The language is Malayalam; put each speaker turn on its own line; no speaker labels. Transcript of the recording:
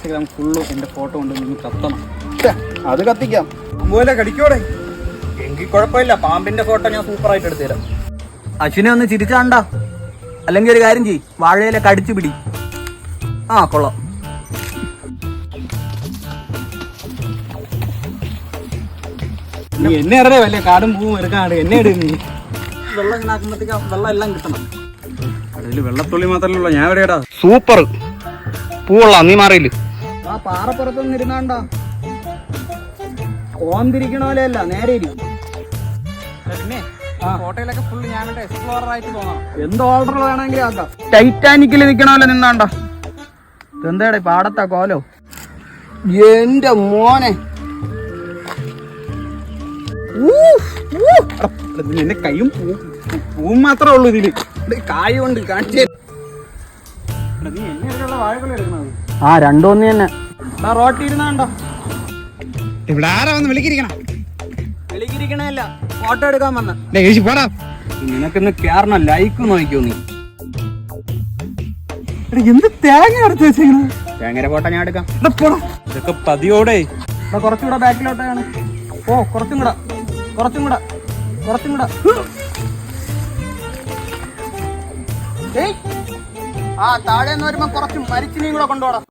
ഇൻസ്റ്റഗ്രാം ഫുള്ളും എൻ്റെ ഫോട്ടോ കൊണ്ട് നിങ്ങൾ കത്തണം.
അത് കത്തിക്കാം.
പോലെ കടിക്കോടെ എങ്കിൽ കുഴപ്പമില്ല. പാമ്പിന്റെ ഫോട്ടോ ഞാൻ സൂപ്പറായിട്ട് എടുത്തുതരാം.
അശ്വിനെ ഒന്ന് ചിരിച്ചാണ്ട. അല്ലെങ്കിൽ ഒരു കാര്യം ചെയ്യ്, വാഴയില കടിച്ചു പിടി. ആ കൊള്ളാം.
നീ എന്നെ അറിയാം വലിയ കാടും പൂവും എടുക്കാണ്ട് എന്നെ ഇടും. നീ വെള്ളം ഇങ്ങനെ ആക്കുമ്പോഴത്തേക്ക് വെള്ളം എല്ലാം കിട്ടണം.
അതിൽ വെള്ളത്തുള്ളി മാത്രമല്ല. ഞാൻ എവിടെയാടാ? സൂപ്പർ പൂവെള്ളാം. നീ മാറിയില്ല.
ആ പാറപ്പുറത്തൊന്നും ഇരുന്നാണ്ടാ. ഓന്തിരിക്കണ പോലെയല്ല, നേരെ ഇരിക്കും.
ഫോട്ടോയിലൊക്കെ ഫുള്ള് ഞാൻ എക്സ്പ്ലോറർ ആയിട്ട് തോന്നണം.
എന്ത് ഓർഡർ വേണമെങ്കിലും ആക്കാം.
ടൈറ്റാനിക്കിൽ നിൽക്കണ പോലെ നിന്നാണ്ട. എന്താടെ പാടത്താ കോലോ?
എന്റെ മോനെ, എന്റെ കൈയും പൂവും മാത്രമേ ഉള്ളൂ ഇതില്. കായ കൊണ്ട് കാണിച്ചേ. നീ എന്നെയുള്ള വാഴകൾ എടുക്കണത്?
ആ രണ്ടോന്ന് തന്നെ.
റോട്ടി ഇരുന്നാണ്ടോ?
ഇവിടെ ആരാ വന്ന് വിളിക്കിരിക്കണം?
വിളിക്കിരിക്കണല്ല, ഫോട്ടോ എടുക്കാൻ വന്ന.
പോടാ.
നിനക്കിന്ന് കേറണം. ലൈക്ക് നോക്കിയോ നീ? എന്ത് തേങ്ങ അടച്ചു വെച്ചേക്കണ? തേങ്ങര ഫോട്ടോ ഞാൻ എടുക്കാം.
ഇതൊക്കെ പതിയോടെ.
കുറച്ചുകൂടെ ബാക്കിലോട്ടാണ്. ഓ കുറച്ചും കൂടെ. ആ താഴെ നിന്ന് വരുമ്പോ കുറച്ച് മരിച്ചിനെയും കൂടെ കൊണ്ടുപോടാ.